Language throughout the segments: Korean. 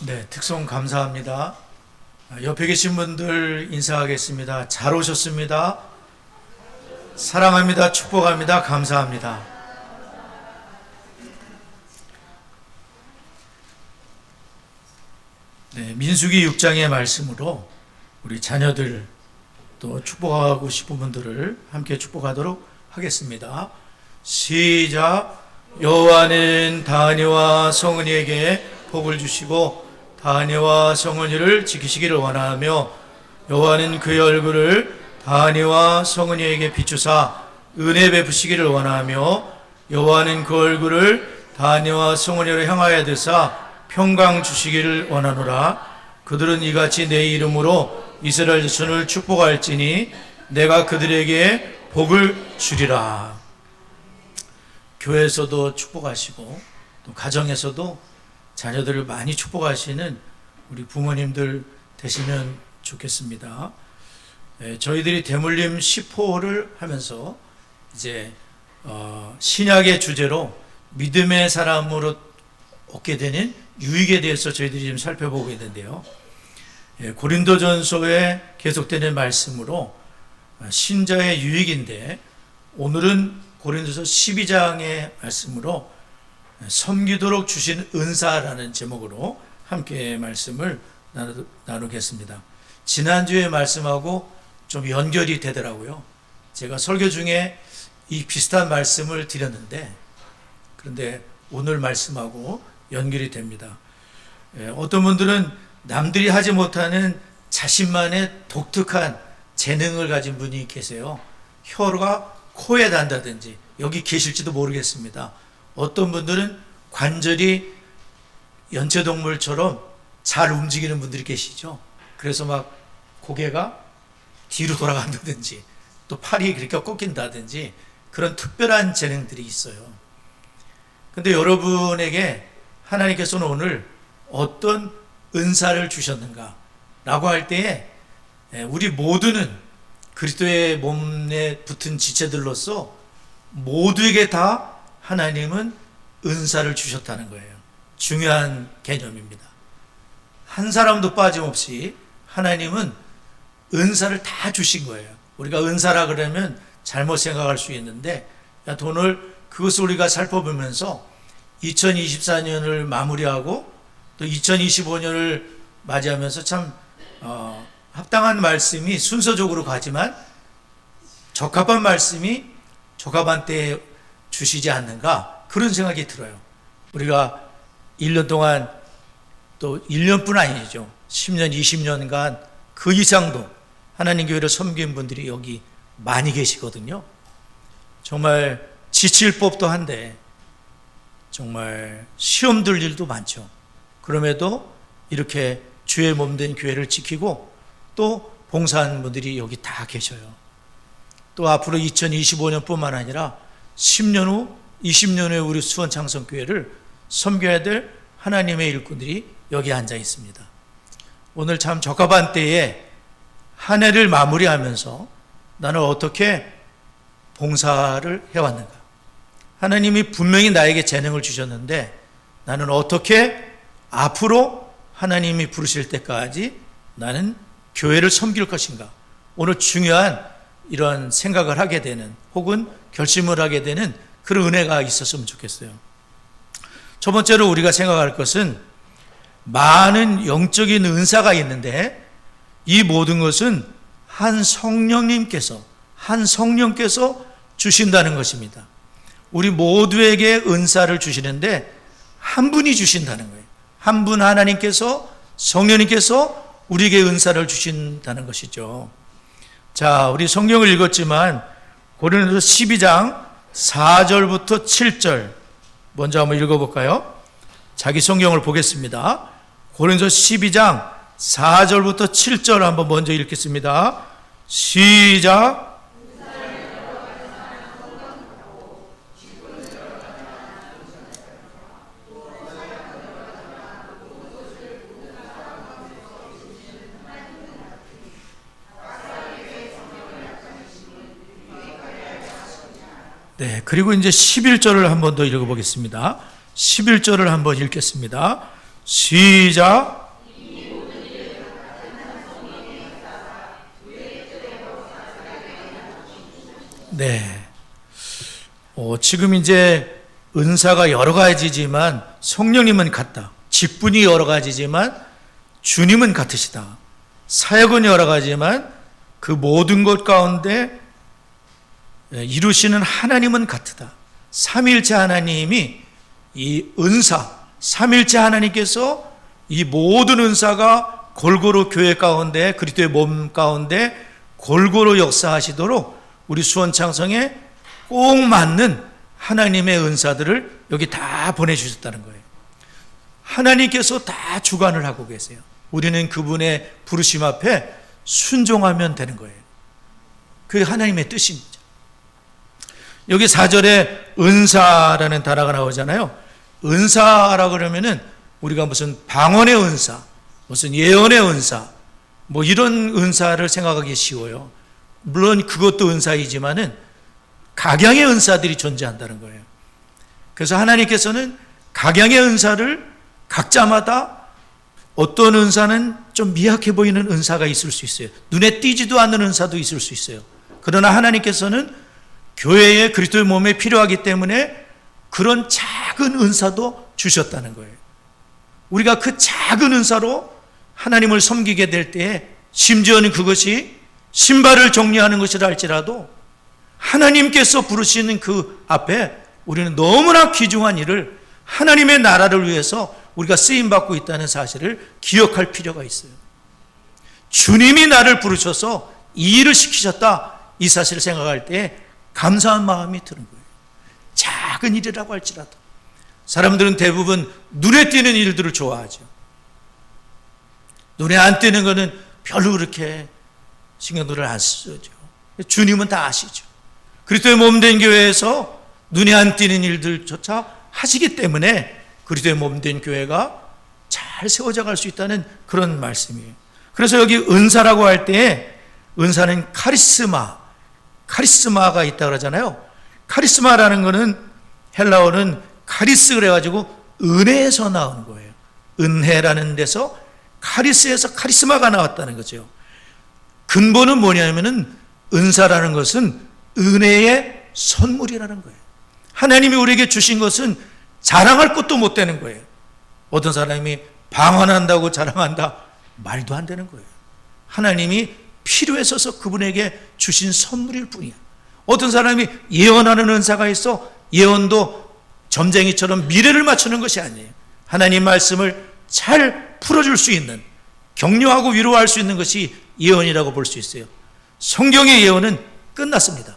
네, 특송 감사합니다. 옆에 계신 분들 인사하겠습니다. 잘 오셨습니다. 사랑합니다. 축복합니다. 감사합니다. 네, 민수기 6장의 말씀으로 우리 자녀들 또 축복하고 싶은 분들을 함께 축복하도록 하겠습니다. 시작. 여호와는 다니와 성은이에게 복을 주시고 다니와 성은이를 지키시기를 원하며 여호와는 그의 얼굴을 다니와 성은이에게 비추사 은혜 베푸시기를 원하며 여호와는 그 얼굴을 다니와 성은이로 향하여 드사 평강 주시기를 원하노라. 그들은 이같이 내 이름으로 이스라엘 자손을 축복할지니 내가 그들에게 복을 주리라. 교회에서도 축복하시고 또 가정에서도 자녀들을 많이 축복하시는 우리 부모님들 되시면 좋겠습니다. 저희들이 대물림 10호를 하면서 이제 신약의 주제로 믿음의 사람으로 얻게 되는 유익에 대해서 저희들이 좀 살펴보고 있는데요. 고린도전서에 계속되는 말씀으로 신자의 유익인데 오늘은 고린도서 12장의 말씀으로 섬기도록 주신 은사라는 제목으로 함께 말씀을 나누겠습니다. 지난주에 말씀하고 좀 연결이 되더라고요. 제가 설교 중에 이 비슷한 말씀을 드렸는데 그런데 오늘 말씀하고 연결이 됩니다. 어떤 분들은 남들이 하지 못하는 자신만의 독특한 재능을 가진 분이 계세요. 혀가 코에 단다든지 여기 계실지도 모르겠습니다. 어떤 분들은 관절이 연체동물처럼 잘 움직이는 분들이 계시죠. 그래서 막 고개가 뒤로 돌아간다든지 또 팔이 그렇게 꺾인다든지 그런 특별한 재능들이 있어요. 근데 여러분에게 하나님께서는 오늘 어떤 은사를 주셨는가 라고 할 때에 우리 모두는 그리스도의 몸에 붙은 지체들로서 모두에게 다 하나님은 은사를 주셨다는 거예요. 중요한 개념입니다. 한 사람도 빠짐없이 하나님은 은사를 다 주신 거예요. 우리가 은사라 그러면 잘못 생각할 수 있는데 오늘 그것을 우리가 살펴보면서 2024년을 마무리하고 또 2025년을 맞이하면서 참 합당한 말씀이 순서적으로 가지만 적합한 말씀이 적합한 때에 주시지 않는가 그런 생각이 들어요. 우리가 1년 동안 또 1년뿐 아니죠. 10년, 20년간 그 이상도 하나님 교회를 섬긴 분들이 여기 많이 계시거든요. 정말 지칠 법도 한데 정말 시험 들 일도 많죠. 그럼에도 이렇게 주의 몸된 교회를 지키고 또 봉사하는 분들이 여기 다 계셔요. 또 앞으로 2025년뿐만 아니라 10년 후, 20년 후에 우리 수원 창성교회를 섬겨야 될 하나님의 일꾼들이 여기 앉아 있습니다. 오늘 참 적합한 때에 한 해를 마무리하면서 나는 어떻게 봉사를 해왔는가? 하나님이 분명히 나에게 재능을 주셨는데 나는 어떻게 앞으로 하나님이 부르실 때까지 나는 교회를 섬길 것인가? 오늘 중요한 이런 생각을 하게 되는 혹은 결심을 하게 되는 그런 은혜가 있었으면 좋겠어요. 첫 번째로 우리가 생각할 것은 많은 영적인 은사가 있는데 이 모든 것은 한 성령님께서 주신다는 것입니다. 우리 모두에게 은사를 주시는데 한 분이 주신다는 거예요. 한 분 하나님께서 성령님께서 우리에게 은사를 주신다는 것이죠. 자, 우리 성경을 읽었지만 고린도서 12장 4절부터 7절 먼저 한번 읽어볼까요? 자기 성경을 보겠습니다. 고린도서 12장 4절부터 7절 한번 먼저 읽겠습니다. 시작. 네, 그리고 이제 11절을 한 번 더 읽어보겠습니다. 11절을 한번 읽겠습니다. 시작. 네. 지금 이제 은사가 여러 가지지만 성령님은 같다. 직분이 여러 가지지만 주님은 같으시다. 사역은 여러 가지지만 그 모든 것 가운데 이루시는 하나님은 같으다. 삼위일체 하나님이 이 은사, 삼위일체 하나님께서 이 모든 은사가 골고루 교회 가운데, 그리스도의 몸 가운데 골고루 역사하시도록 우리 수원창성에 꼭 맞는 하나님의 은사들을 여기 다 보내주셨다는 거예요. 하나님께서 다 주관을 하고 계세요. 우리는 그분의 부르심 앞에 순종하면 되는 거예요. 그게 하나님의 뜻입니다. 여기 4절에 은사라는 단어가 나오잖아요. 은사라고 그러면은 우리가 무슨 방언의 은사, 무슨 예언의 은사, 뭐 이런 은사를 생각하기 쉬워요. 물론 그것도 은사이지만은 각양의 은사들이 존재한다는 거예요. 그래서 하나님께서는 각양의 은사를 각자마다 어떤 은사는 좀 미약해 보이는 은사가 있을 수 있어요. 눈에 띄지도 않는 은사도 있을 수 있어요. 그러나 하나님께서는 교회의 그리스도의 몸에 필요하기 때문에 그런 작은 은사도 주셨다는 거예요. 우리가 그 작은 은사로 하나님을 섬기게 될 때에 심지어는 그것이 신발을 정리하는 것이라 할지라도 하나님께서 부르시는 그 앞에 우리는 너무나 귀중한 일을 하나님의 나라를 위해서 우리가 쓰임받고 있다는 사실을 기억할 필요가 있어요. 주님이 나를 부르셔서 이 일을 시키셨다, 이 사실을 생각할 때 감사한 마음이 드는 거예요. 작은 일이라고 할지라도. 사람들은 대부분 눈에 띄는 일들을 좋아하죠. 눈에 안 띄는 거는 별로 그렇게 신경들을 안 쓰죠. 주님은 다 아시죠. 그리스도의 몸된 교회에서 눈에 안 띄는 일들조차 하시기 때문에 그리스도의 몸된 교회가 잘 세워져 갈 수 있다는 그런 말씀이에요. 그래서 여기 은사라고 할 때 은사는 카리스마가 있다 그러잖아요. 카리스마라는 거는 헬라어는 카리스 그래가지고 은혜에서 나온 거예요. 은혜라는 데서 카리스에서 카리스마가 나왔다는 거죠. 근본은 뭐냐면은 은사라는 것은 은혜의 선물이라는 거예요. 하나님이 우리에게 주신 것은 자랑할 것도 못 되는 거예요. 어떤 사람이 방언한다고 자랑한다, 말도 안 되는 거예요. 하나님이 필요해서 그분에게 주신 선물일 뿐이야. 어떤 사람이 예언하는 은사가 있어 예언도 점쟁이처럼 미래를 맞추는 것이 아니에요. 하나님 말씀을 잘 풀어줄 수 있는, 격려하고 위로할 수 있는 것이 예언이라고 볼 수 있어요. 성경의 예언은 끝났습니다.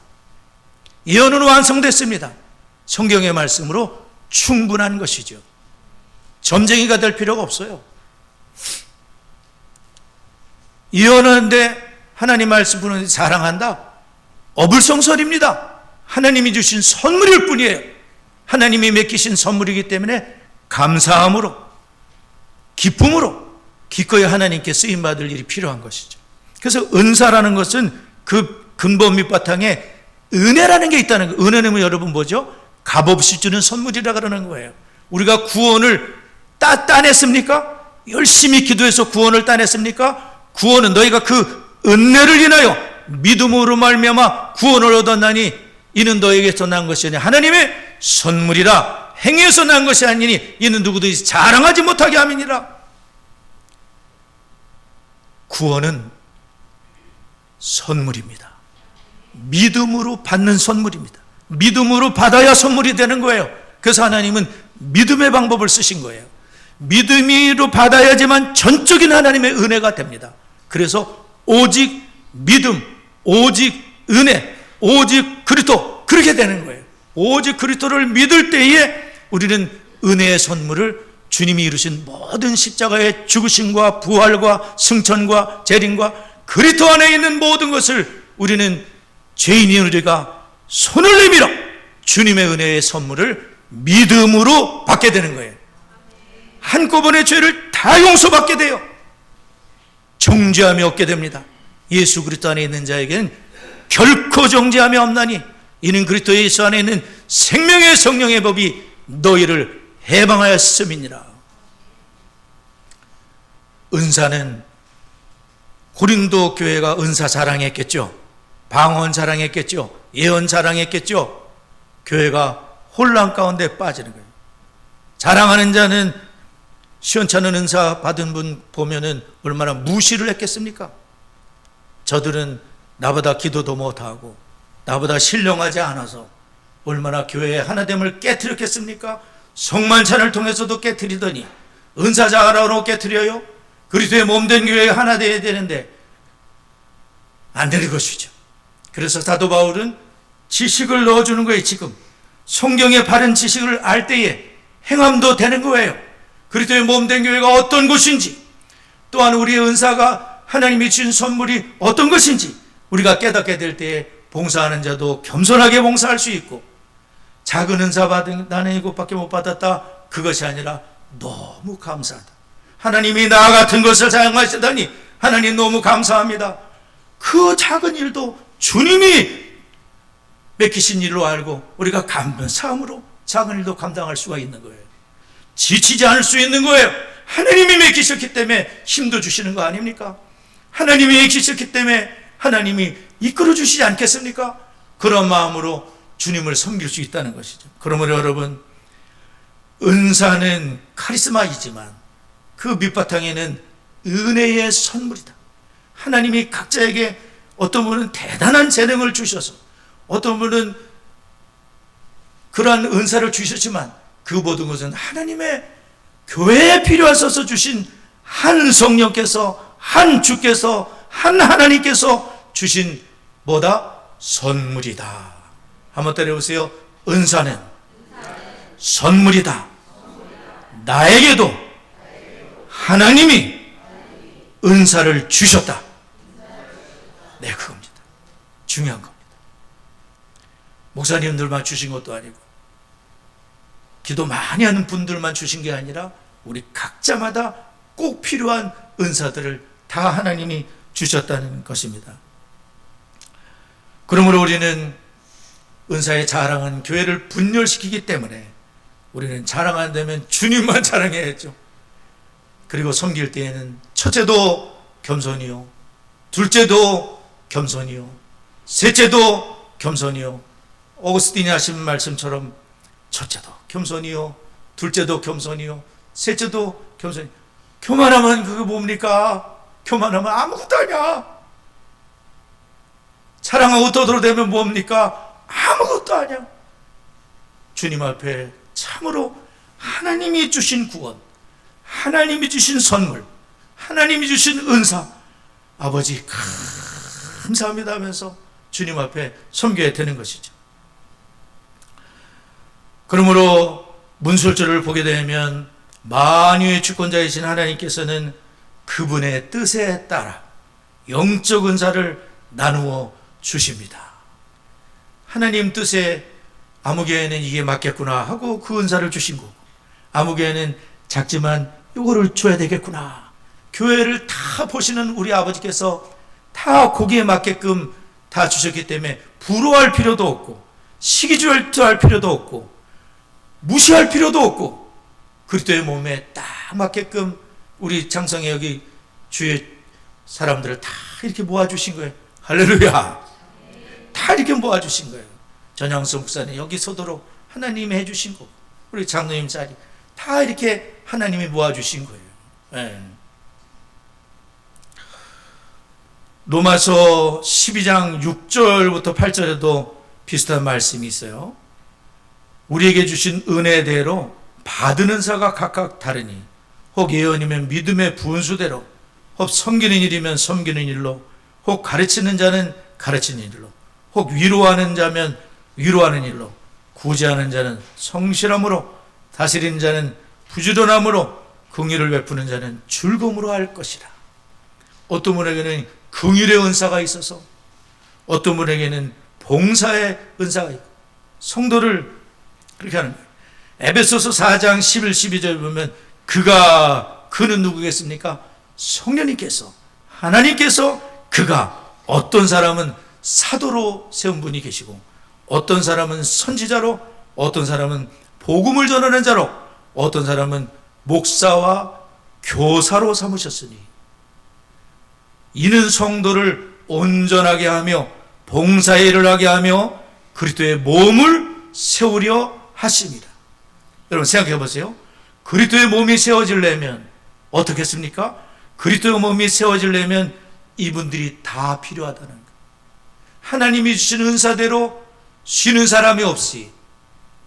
예언은 완성됐습니다. 성경의 말씀으로 충분한 것이죠. 점쟁이가 될 필요가 없어요. 예언하는데 하나님 말씀 부르는데 자랑한다? 어불성설입니다. 하나님이 주신 선물일 뿐이에요. 하나님이 맡기신 선물이기 때문에 감사함으로, 기쁨으로 기꺼이 하나님께 쓰임받을 일이 필요한 것이죠. 그래서 은사라는 것은 그 근본 밑바탕에 은혜라는 게 있다는 거예요. 은혜는 여러분 뭐죠? 값없이 주는 선물이라 그러는 거예요. 우리가 구원을 따냈습니까? 열심히 기도해서 구원을 따냈습니까? 구원은 너희가 그 은혜를 인하여 믿음으로 말미암아 구원을 얻었나니 이는 너에게서 난 것이 아니라 하나님의 선물이라. 행위에서 난 것이 아니니 이는 누구도 자랑하지 못하게 함이니라. 구원은 선물입니다. 믿음으로 받는 선물입니다. 믿음으로 받아야 선물이 되는 거예요. 그래서 하나님은 믿음의 방법을 쓰신 거예요. 믿음으로 받아야지만 전적인 하나님의 은혜가 됩니다. 그래서 오직 믿음, 오직 은혜, 오직 그리스도, 그렇게 되는 거예요. 오직 그리스도를 믿을 때에 우리는 은혜의 선물을 주님이 이루신 모든 십자가의 죽으심과 부활과 승천과 재림과 그리스도 안에 있는 모든 것을 우리는 죄인인 우리가 손을 내밀어 주님의 은혜의 선물을 믿음으로 받게 되는 거예요. 한꺼번에 죄를 다 용서받게 돼요. 정죄함이 없게 됩니다. 예수 그리스도 안에 있는 자에게는 결코 정죄함이 없나니 이는 그리스도 예수 안에 있는 생명의 성령의 법이 너희를 해방하였음이니라. 은사는 고린도 교회가 은사 자랑했겠죠. 방언 자랑했겠죠. 예언 자랑했겠죠. 교회가 혼란 가운데 빠지는 거예요. 자랑하는 자는 시원찮은 은사 받은 분 보면은 얼마나 무시를 했겠습니까? 저들은 나보다 기도도 못하고 나보다 신령하지 않아서 얼마나 교회의 하나됨을 깨트렸겠습니까? 성만찬을 통해서도 깨트리더니 은사 자랑으로 깨트려요? 그리스도의 몸된 교회가 하나 되어야 되는데 안 되는 것이죠. 그래서 사도 바울은 지식을 넣어주는 거예요. 지금 성경의 바른 지식을 알 때에 행함도 되는 거예요. 그리스도의 몸된 교회가 어떤 것인지, 또한 우리의 은사가 하나님이 주신 선물이 어떤 것인지 우리가 깨닫게 될 때에 봉사하는 자도 겸손하게 봉사할 수 있고, 작은 은사 받은 나는 이것밖에 못 받았다, 그것이 아니라 너무 감사하다, 하나님이 나 같은 것을 사용하시다니 하나님 너무 감사합니다. 그 작은 일도 주님이 맡기신 일로 알고 우리가 감사함으로 작은 일도 감당할 수가 있는 거예요. 지치지 않을 수 있는 거예요. 하나님이 맡기셨기 때문에 힘도 주시는 거 아닙니까? 하나님이 맡기셨기 때문에 하나님이 이끌어 주시지 않겠습니까? 그런 마음으로 주님을 섬길 수 있다는 것이죠. 그러므로 여러분, 은사는 카리스마이지만 그 밑바탕에는 은혜의 선물이다. 하나님이 각자에게 어떤 분은 대단한 재능을 주셔서 어떤 분은 그러한 은사를 주셨지만 그 모든 것은 하나님의 교회에 필요하셔서 주신 한 성령께서, 한 주께서, 한 하나님께서 주신 뭐다? 선물이다. 한번 때려보세요. 은사는 선물이다. 나에게도 하나님이 은사를 주셨다. 네, 그겁니다. 중요한 겁니다. 목사님들만 주신 것도 아니고 기도 많이 하는 분들만 주신 게 아니라 우리 각자마다 꼭 필요한 은사들을 다 하나님이 주셨다는 것입니다. 그러므로 우리는 은사의 자랑은 교회를 분열시키기 때문에 우리는 자랑 안 되면 주님만 자랑해야죠. 그리고 섬길 때에는 첫째도 겸손이요, 둘째도 겸손이요, 셋째도 겸손이요. 오거스틴이 하신 말씀처럼 첫째도 겸손이요, 둘째도 겸손이요, 셋째도 겸손이요. 교만하면 그게 뭡니까? 교만하면 아무것도 아니야. 사랑하고 떠들어대면 뭡니까? 아무것도 아니야. 주님 앞에 참으로 하나님이 주신 구원, 하나님이 주신 선물, 하나님이 주신 은사, 아버지 감사합니다 하면서 주님 앞에 섬겨야 되는 것이죠. 그러므로 문술절을 보게 되면 만유의 주권자이신 하나님께서는 그분의 뜻에 따라 영적 은사를 나누어 주십니다. 하나님 뜻에 아무 교회는 이게 맞겠구나 하고 그 은사를 주신 거고, 아무 교회는 작지만 이거를 줘야 되겠구나, 교회를 다 보시는 우리 아버지께서 다 거기에 맞게끔 다 주셨기 때문에 부러워할 필요도 없고 시기질투할 필요도 없고 무시할 필요도 없고 그리스도의 몸에 딱 맞게끔 우리 장성에 여기 주의 사람들을 다 이렇게 모아주신 거예요. 할렐루야. 다 이렇게 모아주신 거예요. 전향수 목사님 여기 서도록 하나님이 해주신 거고, 우리 장로님 자리 다 이렇게 하나님이 모아주신 거예요. 네. 로마서 12장 6절부터 8절에도 비슷한 말씀이 있어요. 우리에게 주신 은혜대로 받은 은사가 각각 다르니 혹 예언이면 믿음의 분수대로, 혹 섬기는 일이면 섬기는 일로, 혹 가르치는 자는 가르치는 일로, 혹 위로하는 자면 위로하는 일로, 구제하는 자는 성실함으로, 다스리는 자는 부지런함으로, 긍휼을 베푸는 자는 즐거움으로 할 것이라. 어떤 분에게는 긍휼의 은사가 있어서 어떤 분에게는 봉사의 은사가 있고, 성도를 그렇게 하는 거예요. 에베소서 4장 11, 12절 보면 그는 누구겠습니까? 성령님께서, 하나님께서, 그가 어떤 사람은 사도로 세운 분이 계시고, 어떤 사람은 선지자로, 어떤 사람은 복음을 전하는 자로, 어떤 사람은 목사와 교사로 삼으셨으니 이는 성도를 온전하게 하며 봉사의 일을 하게 하며 그리스도의 몸을 세우려 하십니다. 여러분 생각해 보세요. 그리스도의 몸이 세워지려면 어떻게 했습니까? 그리스도의 몸이 세워지려면 이분들이 다 필요하다는 거예요. 하나님이 주신 은사대로 쉬는 사람이 없이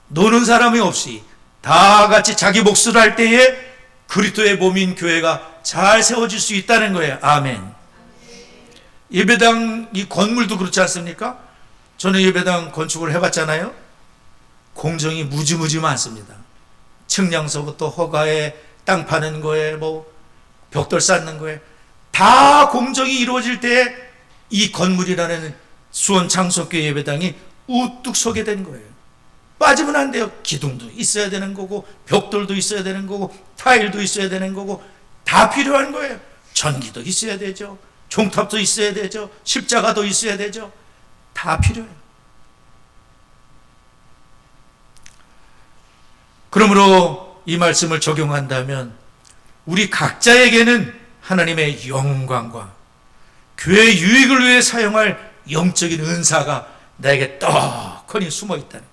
노는 사람이 없이 다 같이 자기 몫을 할 때에 그리스도의 몸인 교회가 잘 세워질 수 있다는 거예요. 아멘. 예배당 이 건물도 그렇지 않습니까? 저는 예배당 건축을 해봤잖아요. 공정이 무지무지 많습니다. 측량서부터 허가에 땅 파는 거에 뭐 벽돌 쌓는 거에 다 공정이 이루어질 때 이 건물이라는 수원 창석교회 예배당이 우뚝 서게 된 거예요. 빠지면 안 돼요. 기둥도 있어야 되는 거고 벽돌도 있어야 되는 거고 타일도 있어야 되는 거고 다 필요한 거예요. 전기도 있어야 되죠. 종탑도 있어야 되죠. 십자가도 있어야 되죠. 다 필요해요. 그러므로 이 말씀을 적용한다면 우리 각자에게는 하나님의 영광과 교회의 유익을 위해 사용할 영적인 은사가 나에게 떡하니 숨어 있다는.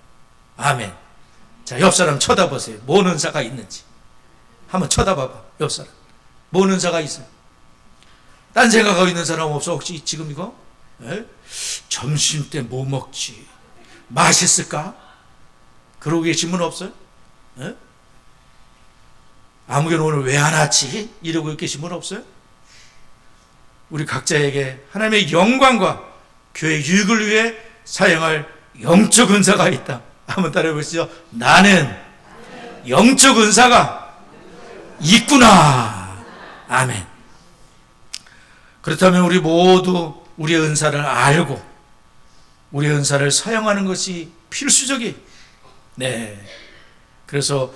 아멘. 자, 옆 사람 쳐다보세요. 뭔 은사가 있는지 한번 쳐다봐봐. 옆 사람 뭔 은사가 있어요? 딴 생각하고 있는 사람 없어? 혹시 지금 이거? 에? 점심 때 뭐 먹지? 맛있을까? 그러고 계신 분 없어요? 에? 아무개는 오늘 왜 안 왔지? 이러고 계신 분 없어요? 우리 각자에게 하나님의 영광과 교회의 유익을 위해 사용할 영적 은사가 있다. 한번 따라해 보시죠. 나는 영적 은사가 있구나. 아멘. 그렇다면 우리 모두 우리의 은사를 알고 우리의 은사를 사용하는 것이 필수적이. 네. 그래서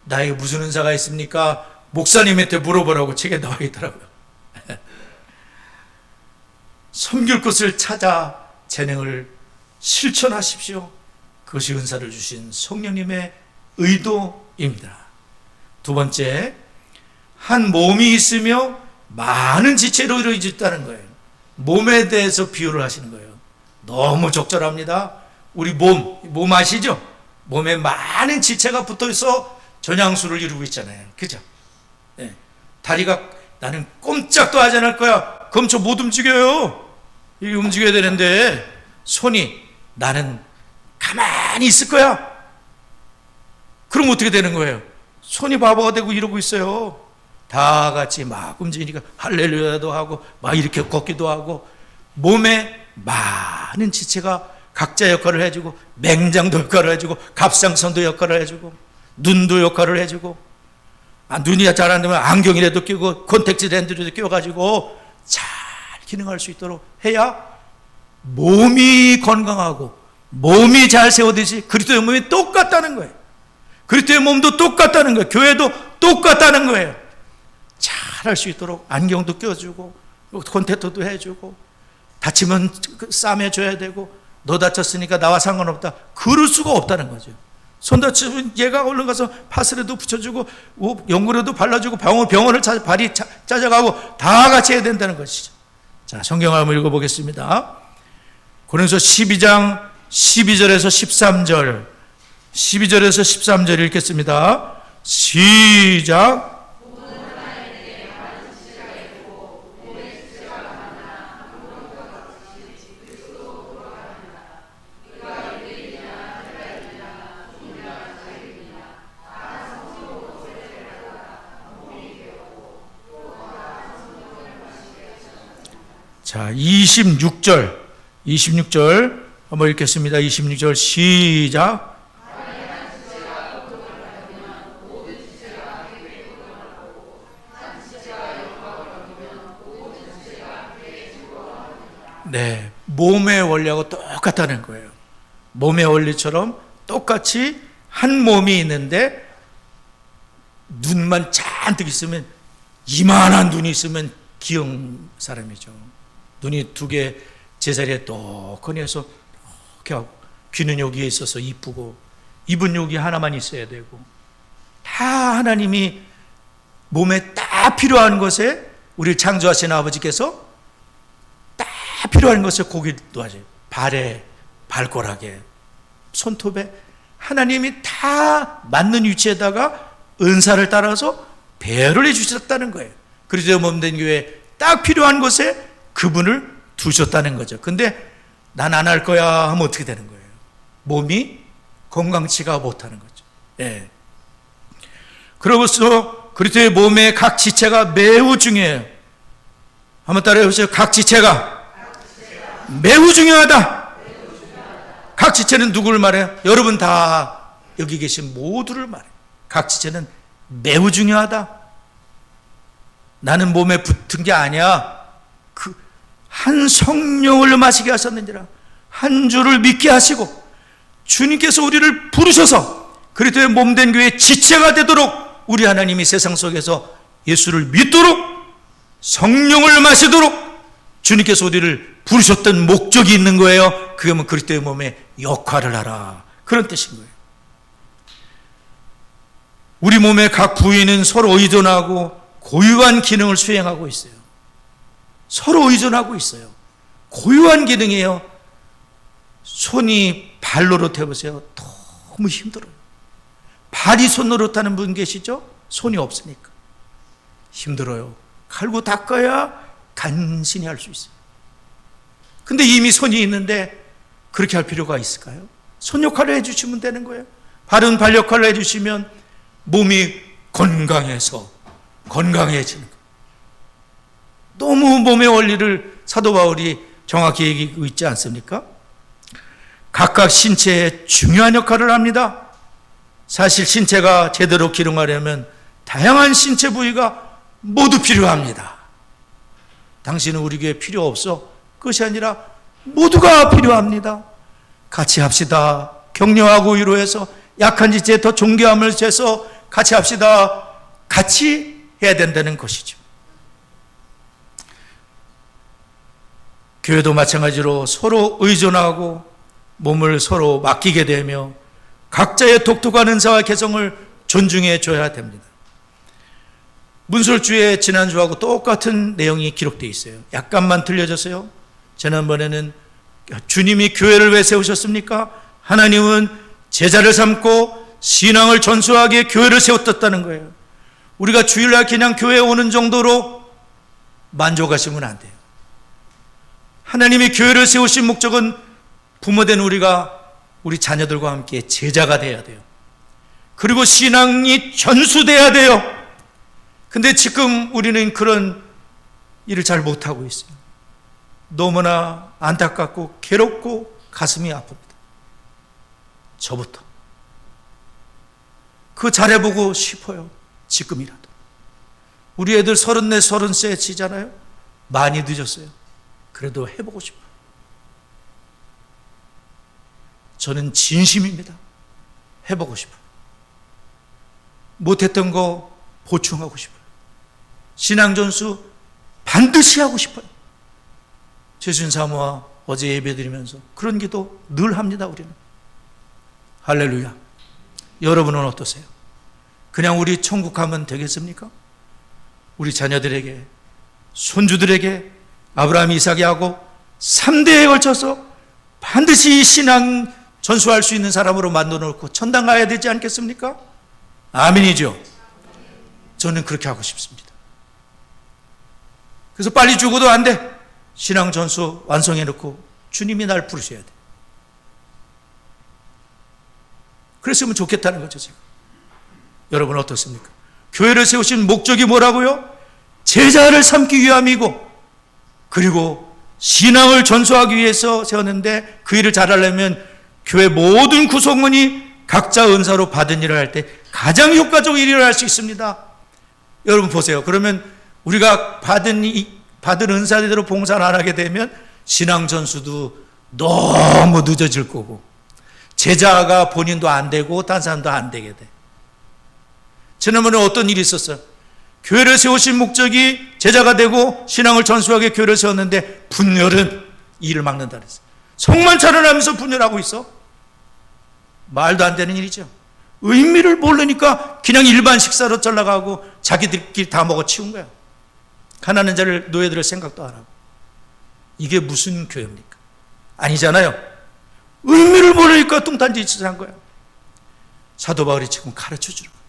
나에게 무슨 은사가 있습니까? 목사님한테 물어보라고 책에 나와 있더라고요. 섬길 것을 찾아 재능을 실천하십시오. 그것이 은사를 주신 성령님의 의도입니다. 두 번째, 한 몸이 있으며 많은 지체로 이루어졌다는 거예요. 몸에 대해서 비유를 하시는 거예요. 너무 적절합니다. 우리 몸 아시죠? 몸에 많은 지체가 붙어 있어 전향수를 이루고 있잖아요. 그죠? 네. 다리가 나는 꼼짝도 하지 않을 거야. 그럼 저 못 움직여요. 이 움직여야 되는데 손이 나는 가만히 있을 거야. 그럼 어떻게 되는 거예요? 손이 바보가 되고 이러고 있어요. 다 같이 막 움직이니까 할렐루야도 하고 막 이렇게 걷기도 하고 몸에 많은 지체가 각자 역할을 해주고 맹장도 역할을 해주고 갑상선도 역할을 해주고 눈도 역할을 해주고 눈이 잘 안 되면 안경이라도 끼고 콘택트 렌즈라도 끼워가지고 잘 기능할 수 있도록 해야 몸이 건강하고 몸이 잘 세워지지. 그리스도의 몸이 똑같다는 거예요. 그리스도의 몸도 똑같다는 거예요. 교회도 똑같다는 거예요. 잘 할 수 있도록 안경도 껴주고 콘택트도 해주고 다치면 싸매줘야 되고 너 다쳤으니까 나와 상관없다. 그럴 수가 없다는 거죠. 손 다치면 얘가 얼른 가서 파스라도 붙여주고 연고라도 발라주고 병원을 발이 짜져가고 다 같이 해야 된다는 것이죠. 자, 성경을 한번 읽어보겠습니다. 고린도서 12장 12절에서 13절 12절에서 13절 읽겠습니다. 시작. 자, 26절 한번 읽겠습니다. 26절 시작. 네, 몸의 원리하고 똑같다는 거예요. 몸의 원리처럼 똑같이 한 몸이 있는데 눈만 잔뜩 있으면 이만한 눈이 있으면 귀여운 사람이죠. 눈이 두 개 제자리에 똑하니 해서 이렇게 하고 귀는 여기에 있어서 이쁘고 입은 여기 하나만 있어야 되고 다 하나님이 몸에 딱 딱 필요한 것에 우리를 창조하신 아버지께서 딱 필요한 것에 고기를 놓아줘요. 발에, 발가락에, 손톱에 하나님이 다 맞는 위치에다가 은사를 따라서 배열을 해주셨다는 거예요. 그리스도의 몸된 교회에 딱 필요한 곳에 그분을 두셨다는 거죠. 근데 난 안 할 거야 하면 어떻게 되는 거예요? 몸이 건강치가 못하는 거죠. 예. 그러고서 그리스도의 몸의 각 지체가 매우 중요해요. 한번 따라해 보세요. 각 지체가 매우 중요하다. 각 지체는 누구를 말해요? 여러분 다 여기 계신 모두를 말해요. 각 지체는 매우 중요하다. 나는 몸에 붙은 게 아니야. 그 한 성령을 마시게 하셨는지라. 한 주를 믿게 하시고 주님께서 우리를 부르셔서 그리스도의 몸된 교회의 지체가 되도록 우리 하나님이 세상 속에서 예수를 믿도록 성령을 마시도록 주님께서 우리를 부르셨던 목적이 있는 거예요. 그게 뭐 그리스도의 몸의 역할을 하라, 그런 뜻인 거예요. 우리 몸의 각 부위는 서로 의존하고 고유한 기능을 수행하고 있어요. 서로 의존하고 있어요. 고유한 기능이에요. 손이 발 노릇해보세요. 너무 힘들어요. 발이 손 노릇하는 분 계시죠? 손이 없으니까 힘들어요. 갈고 닦아야 간신히 할 수 있어요. 근데 이미 손이 있는데 그렇게 할 필요가 있을까요? 손 역할을 해주시면 되는 거예요. 발은 발 역할을 해주시면 몸이 건강해서 건강해지는 거예요. 너무 몸의 원리를 사도 바울이 정확히 얘기하고 있지 않습니까? 각각 신체에 중요한 역할을 합니다. 사실 신체가 제대로 기능하려면 다양한 신체 부위가 모두 필요합니다. 당신은 우리 교회 필요 없어? 그것이 아니라 모두가 필요합니다. 같이 합시다. 격려하고 위로해서 약한 지체에 더 존경함을 줘서 같이 합시다. 같이 해야 된다는 것이죠. 교회도 마찬가지로 서로 의존하고 몸을 서로 맡기게 되며 각자의 독특한 은사와 개성을 존중해 줘야 됩니다. 문설주에 지난주하고 똑같은 내용이 기록되어 있어요. 약간만 틀려졌어요. 지난번에는 주님이 교회를 왜 세우셨습니까? 하나님은 제자를 삼고 신앙을 전수하기에 교회를 세웠다는 거예요. 우리가 주일날 그냥 교회에 오는 정도로 만족하시면 안 돼요. 하나님이 교회를 세우신 목적은 부모된 우리가 우리 자녀들과 함께 제자가 돼야 돼요. 그리고 신앙이 전수돼야 돼요. 근데 지금 우리는 그런 일을 잘 못하고 있어요. 너무나 안타깝고 괴롭고 가슴이 아픕니다. 저부터. 그거 잘해보고 싶어요. 지금이라도. 우리 애들 34, 30세 지잖아요. 많이 늦었어요. 그래도 해보고 싶어요. 저는 진심입니다. 해보고 싶어요. 못했던 거 보충하고 싶어요. 신앙전수 반드시 하고 싶어요. 최순 사모와 어제 예배드리면서 그런 기도 늘 합니다. 우리는. 할렐루야. 여러분은 어떠세요? 그냥 우리 천국 가면 되겠습니까? 우리 자녀들에게, 손주들에게 아브라함, 이삭, 야곱 3대에 걸쳐서 반드시 신앙 전수할 수 있는 사람으로 만들어 놓고 천당 가야 되지 않겠습니까? 아멘이죠. 저는 그렇게 하고 싶습니다. 그래서 빨리 죽어도 안 돼. 신앙 전수 완성해 놓고 주님이 날 부르셔야 돼. 그랬으면 좋겠다는 거죠, 제가. 여러분 어떻습니까? 교회를 세우신 목적이 뭐라고요? 제자를 삼기 위함이고, 그리고 신앙을 전수하기 위해서 세웠는데 그 일을 잘하려면 교회 모든 구성원이 각자 은사로 받은 일을 할 때 가장 효과적으로 일을 할 수 있습니다. 여러분 보세요. 그러면 우리가 받은 은사대로 봉사를 안 하게 되면 신앙 전수도 너무 늦어질 거고, 제자가 본인도 안 되고 딴 사람도 안 되게 돼. 지난번에 어떤 일이 있었어요? 교회를 세우신 목적이 제자가 되고 신앙을 전수하게 교회를 세웠는데 분열은 일을 막는다 그랬어요. 성만 차려나면서 분열하고 있어? 말도 안 되는 일이죠. 의미를 모르니까 그냥 일반 식사로 잘라가고 자기들끼리 다 먹어치운 거야. 가난한 자를, 노예들을 생각도 안 하고. 이게 무슨 교회입니까? 아니잖아요. 의미를 모르니까 뚱딴지 짓을 한 거야. 사도 바울이 지금 가르쳐 주는 거야.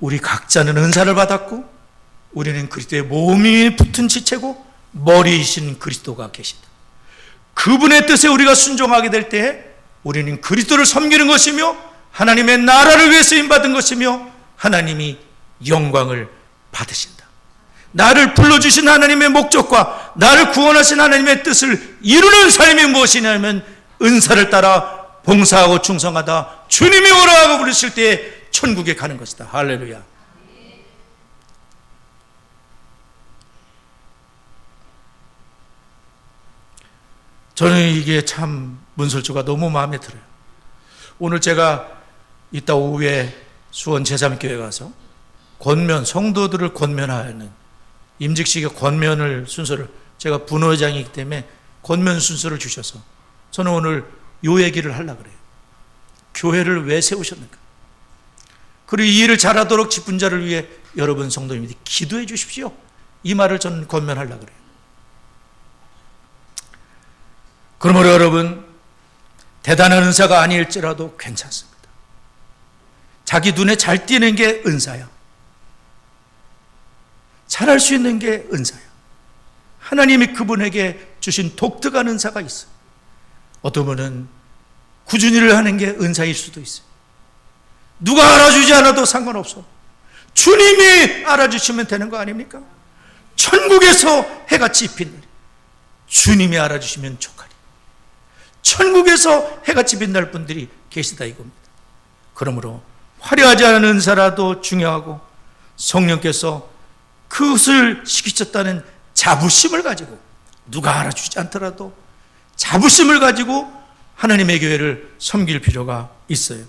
우리 각자는 은사를 받았고 우리는 그리스도의 몸이 붙은 지체고 머리이신 그리스도가 계시다. 그분의 뜻에 우리가 순종하게 될 때 우리는 그리스도를 섬기는 것이며 하나님의 나라를 위해 쓰임받은 것이며 하나님이 영광을 받으신다. 나를 불러주신 하나님의 목적과 나를 구원하신 하나님의 뜻을 이루는 삶이 무엇이냐면 은사를 따라 봉사하고 충성하다 주님이 오라고 부르실 때 천국에 가는 것이다. 할렐루야. 저는 이게 참 문설주가 너무 마음에 들어요. 오늘 제가 이따 오후에 수원 제3교회 가서 권면, 성도들을 권면하는 임직식의 권면을 순서를, 제가 분회장이기 때문에 권면 순서를 주셔서 저는 오늘 요 얘기를 하려고 그래요. 교회를 왜 세우셨는가? 그리고 이 일을 잘하도록 직분자를 위해 여러분 성도님들이 기도해 주십시오. 이 말을 저는 권면하려고 그래요. 그러므로 여러분, 대단한 은사가 아닐지라도 괜찮습니다. 자기 눈에 잘 띄는 게 은사야. 잘할 수 있는 게 은사야. 하나님이 그분에게 주신 독특한 은사가 있어요. 어떤 분은 꾸준히 일을 하는 게 은사일 수도 있어요. 누가 알아주지 않아도 상관없어. 주님이 알아주시면 되는 거 아닙니까? 천국에서 해가 찝힌 날 주님이 알아주시면 족하리. 천국에서 해가 찝힌 날 분들이 계시다 이겁니다. 그러므로 화려하지 않은 은사라도 중요하고 성령께서 그것을 시키셨다는 자부심을 가지고, 누가 알아주지 않더라도 자부심을 가지고 하나님의 교회를 섬길 필요가 있어요.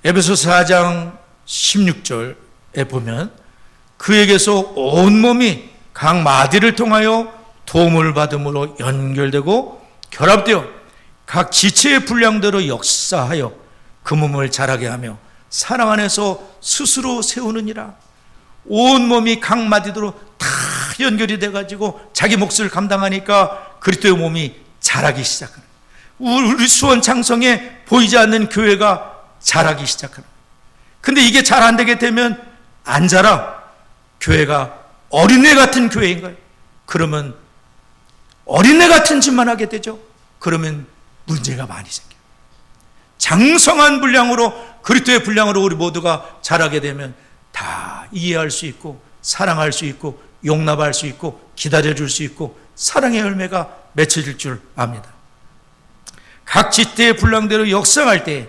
에베소서 4장 16절에 보면 그에게서 온몸이 각 마디를 통하여 도움을 받음으로 연결되고 결합되어 각 지체의 분량대로 역사하여 그 몸을 자라게 하며 사랑 안에서 스스로 세우느니라. 온몸이 각 마디로 다 연결이 돼가지고 자기 몫을 감당하니까 그리스도의 몸이 자라기 시작하는, 우리 수원 창성에 보이지 않는 교회가 자라기 시작하는. 근데 이게 잘 안 되게 되면 안 자라. 교회가 어린애 같은 교회인 거예요. 그러면 어린애 같은 짓만 하게 되죠. 그러면 문제가 많이 생겨요. 장성한 분량으로, 그리스도의 분량으로 우리 모두가 자라게 되면 다 이해할 수 있고 사랑할 수 있고 용납할 수 있고 기다려줄 수 있고 사랑의 열매가 맺혀질 줄 압니다. 각 지체의 분량대로 역사할 때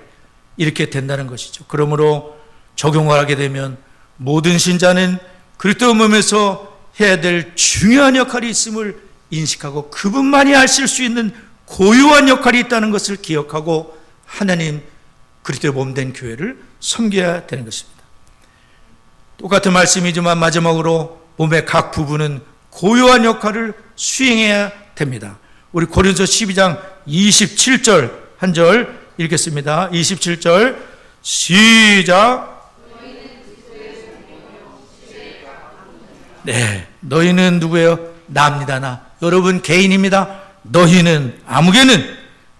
이렇게 된다는 것이죠. 그러므로 적용을 하게 되면 모든 신자는 그리스도 몸에서 해야 될 중요한 역할이 있음을 인식하고 그분만이 하실 수 있는 고유한 역할이 있다는 것을 기억하고 하나님 그리스도의 몸된 교회를 섬겨야 되는 것입니다. 똑같은 말씀이지만 마지막으로 몸의 각 부분은 고유한 역할을 수행해야 됩니다. 우리 고린도서 12장 27절 한 절 읽겠습니다. 27절 시작. 네, 너희는 누구예요? 나입니다. 나. 여러분 개인입니다. 너희는, 아무개는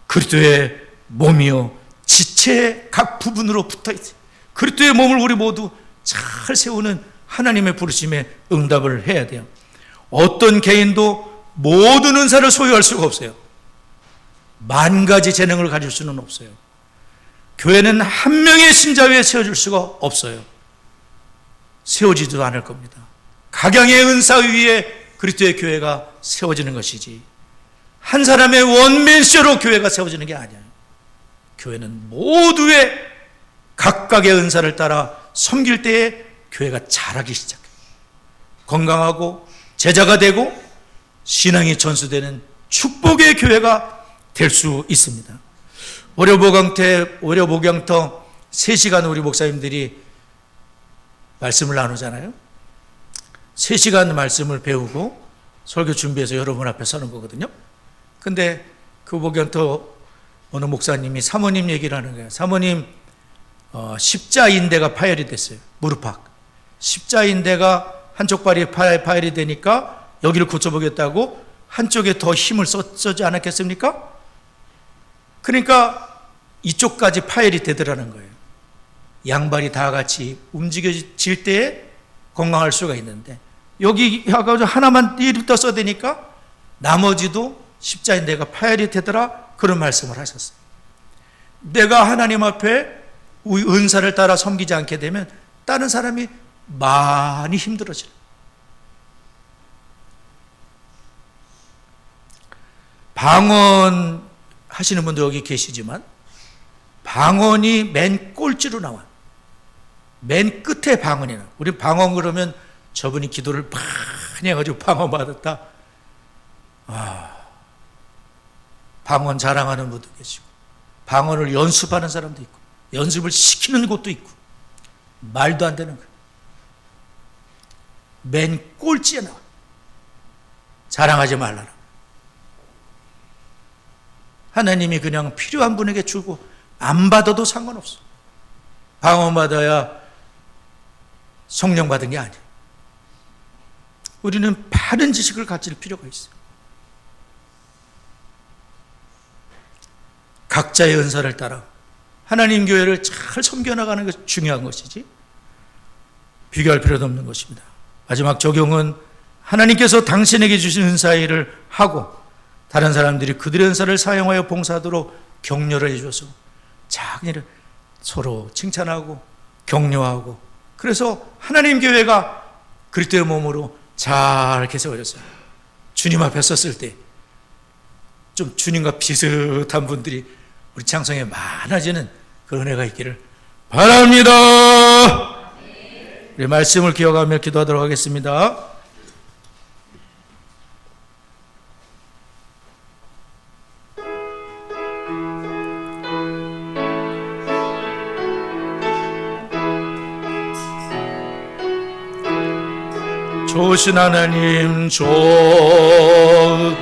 그리스도의 몸이요 지체의 각 부분으로 붙어있어요. 그리스도의 몸을 우리 모두 잘 세우는 하나님의 부르심에 응답을 해야 돼요. 어떤 개인도 모든 은사를 소유할 수가 없어요. 만 가지 재능을 가질 수는 없어요. 교회는 한 명의 신자 위에 세워줄 수가 없어요. 세워지지도 않을 겁니다. 각양의 은사 위에 그리스도의 교회가 세워지는 것이지 한 사람의 원맨쇼로 교회가 세워지는 게 아니에요. 교회는 모두의 각각의 은사를 따라 섬길 때에 교회가 자라기 시작해요. 건강하고 제자가 되고 신앙이 전수되는 축복의 교회가 될 수 있습니다. 월요 목양터 3시간 우리 목사님들이 말씀을 나누잖아요. 3시간 말씀을 배우고 설교 준비해서 여러분 앞에 서는 거거든요. 근데 그 목양터 어느 목사님이 사모님 얘기를 하는 거예요. 사모님 십자인대가 파열이 됐어요. 무릎팍. 십자인대가 한쪽 발이 파열이 되니까 여기를 고쳐보겠다고 한쪽에 더 힘을 썼지 않았겠습니까? 그러니까 이쪽까지 파열이 되더라는 거예요. 양발이 다 같이 움직여질 때에 건강할 수가 있는데 여기 하나만 이렇게 써야 되니까 나머지도 십자인대가 파열이 되더라, 그런 말씀을 하셨어요. 내가 하나님 앞에 은사를 따라 섬기지 않게 되면 다른 사람이 많이 힘들어져요. 방언 하시는 분도 여기 계시지만 방언이 맨 꼴찌로 나와요. 맨 끝에 방언이 나와요. 우리 방언 그러면 저분이 기도를 많이 해가지고 방언 받았다. 방언 자랑하는 분도 계시고 방언을 연습하는 사람도 있고 연습을 시키는 곳도 있고 말도 안 되는 거예요. 맨 꼴찌에 나와. 자랑하지 말라라. 하나님이 그냥 필요한 분에게 주고 안 받아도 상관없어. 방언 받아야 성령 받은 게 아니에요. 우리는 바른 지식을 가질 필요가 있어요. 각자의 은사를 따라 하나님 교회를 잘 섬겨나가는 것이 중요한 것이지 비교할 필요도 없는 것입니다. 마지막 적용은 하나님께서 당신에게 주신 은사의 일을 하고 다른 사람들이 그들의 은사를 사용하여 봉사하도록 격려를 해줘서 작은 일을 서로 칭찬하고 격려하고, 그래서 하나님 교회가 그리스도의 몸으로 잘 개세워졌어요. 주님 앞에 섰을 때 좀 주님과 비슷한 분들이 우리 창성에 많아지는 그 은혜가 있기를 바랍니다. 우리 말씀을 기억하며 기도하도록 하겠습니다. 좋으신 하나님, 좋으신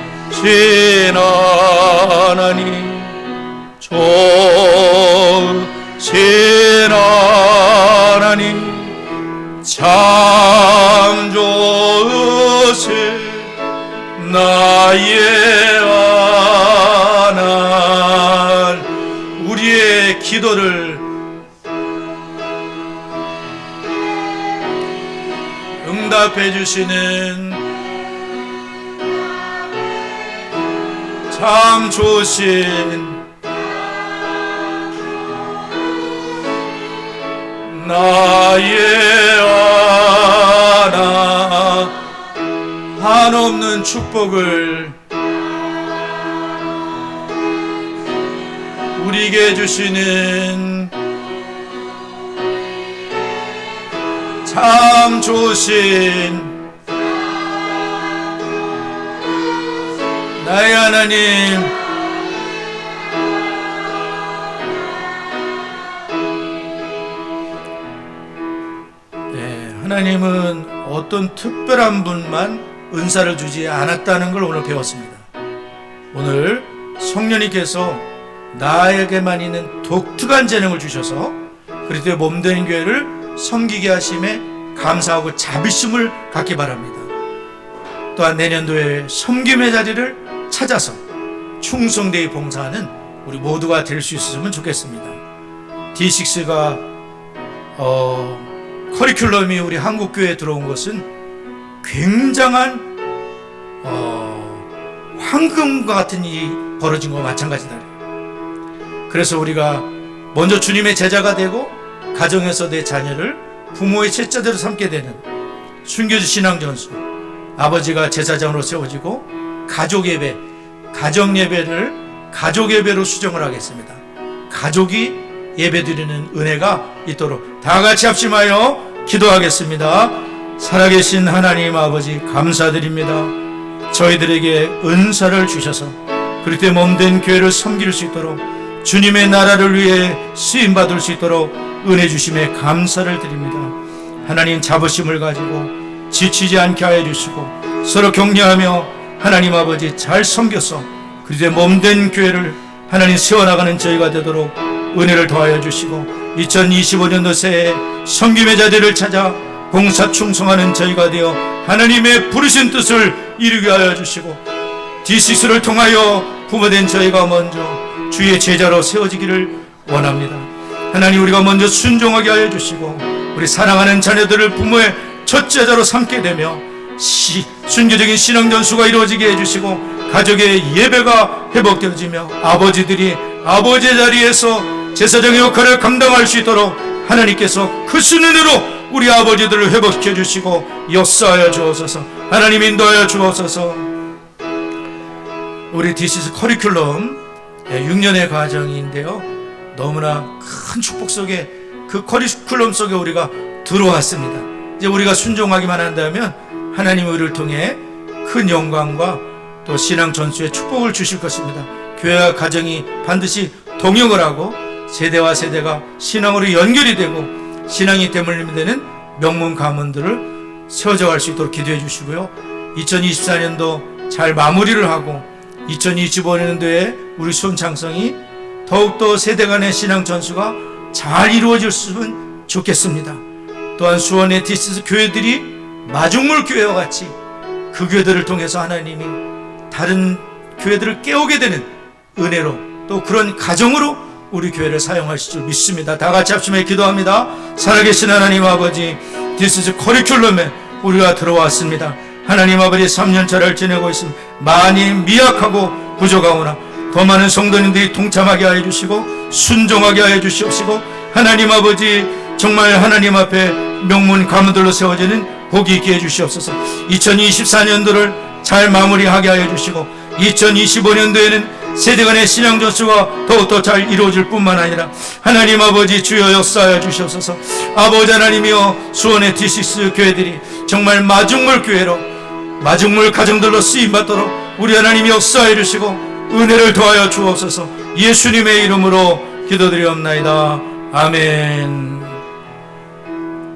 하나님, 좋으신 하나님, 참 좋으신 나의 하나님, 우리의 기도를 응답해 주시는 참 좋으신 나의 하나, 한없는 축복을 우리에게 주시는 참 좋으신 나의 하나님, 네, 하나님은 어떤 특별한 분만 은사를 주지 않았다는 걸 오늘 배웠습니다. 오늘 성령님께서 나에게만 있는 독특한 재능을 주셔서 그리스도의 몸된 교회를 섬기게 하심에 감사하고 자비심을 갖기 바랍니다. 또한 내년도에 섬김의 자리를 찾아서 충성되이 봉사하는 우리 모두가 될 수 있었으면 좋겠습니다. D6가 커리큘럼이 우리 한국교회에 들어온 것은 굉장한 황금과 같은 일이 벌어진 것과 마찬가지다. 그래서 우리가 먼저 주님의 제자가 되고 가정에서 내 자녀를 부모의 제자대로 삼게 되는 순교주 신앙전수, 아버지가 제사장으로 세워지고 가족예배, 가정예배를 가족예배로 수정을 하겠습니다. 가족이 예배드리는 은혜가 있도록 다 같이 합심하여 기도하겠습니다. 살아계신 하나님 아버지, 감사드립니다. 저희들에게 은사를 주셔서 그리스도의 몸된 교회를 섬길 수 있도록, 주님의 나라를 위해 쓰임받을 수 있도록 은혜 주심에 감사를 드립니다. 하나님, 자부심을 가지고 지치지 않게 하여 주시고 서로 격려하며 하나님 아버지 잘 섬겨서 그리스도의 몸된 교회를 하나님 세워나가는 저희가 되도록 은혜를 더하여 주시고 2025년도 새해 섬김의 자들을 찾아 봉사 충성하는 저희가 되어 하나님의 부르신 뜻을 이루게 하여 주시고 D6를 통하여 부모된 저희가 먼저 주의 제자로 세워지기를 원합니다. 하나님, 우리가 먼저 순종하게 하여 주시고 우리 사랑하는 자녀들을 부모의 첫 제자로 삼게 되며 순교적인 신앙 전수가 이루어지게 해주시고 가족의 예배가 회복되어지며 아버지들이 아버지의 자리에서 제사장의 역할을 감당할 수 있도록 하나님께서 크신 은혜로 우리 아버지들을 회복시켜 주시고 역사하여 주옵소서. 하나님 인도하여 주옵소서. 우리 디시스 커리큘럼 6년의 과정인데요, 너무나 큰 축복 속에 그 커리큘럼 속에 우리가 들어왔습니다. 이제 우리가 순종하기만 한다면 하나님이 우리를 통해 큰 영광과 또 신앙 전수의 축복을 주실 것입니다. 교회와 가정이 반드시 동역을 하고 세대와 세대가 신앙으로 연결이 되고 신앙이 대물림되는 명문 가문들을 세워져 갈 수 있도록 기도해 주시고요. 2024년도 잘 마무리를 하고 2025년도에 우리 수원창성이 더욱더 세대 간의 신앙 전수가 잘 이루어졌으면 좋겠습니다. 또한 수원의 디시스 교회들이 마중물 교회와 같이 그 교회들을 통해서 하나님이 다른 교회들을 깨우게 되는 은혜로 또 그런 가정으로 우리 교회를 사용하실 줄 믿습니다. 다 같이 합심해 기도합니다. 살아계신 하나님 아버지, 디시스 커리큘럼에 우리가 들어왔습니다. 하나님 아버지, 3년차를 지내고 있습니다. 많이 미약하고 부족하오나 더 많은 성도님들이 동참하게 하여 주시고 순종하게 하여 주시옵시고 하나님 아버지, 정말 하나님 앞에 명문 가문들로 세워지는 복이 있게 해주시옵소서. 2024년도를 잘 마무리하게 하여 주시고 2025년도에는 세대 간의 신앙 전수가 더욱더 잘 이루어질 뿐만 아니라 하나님 아버지 주여 역사하여 주시옵소서. 아버지 하나님이여, 수원의 D6 교회들이 정말 마중물 교회로 마중물 가정들로 쓰임받도록 우리 하나님이 역사해 주시고 은혜를 더하여 주옵소서. 예수님의 이름으로 기도드리옵나이다. 아멘.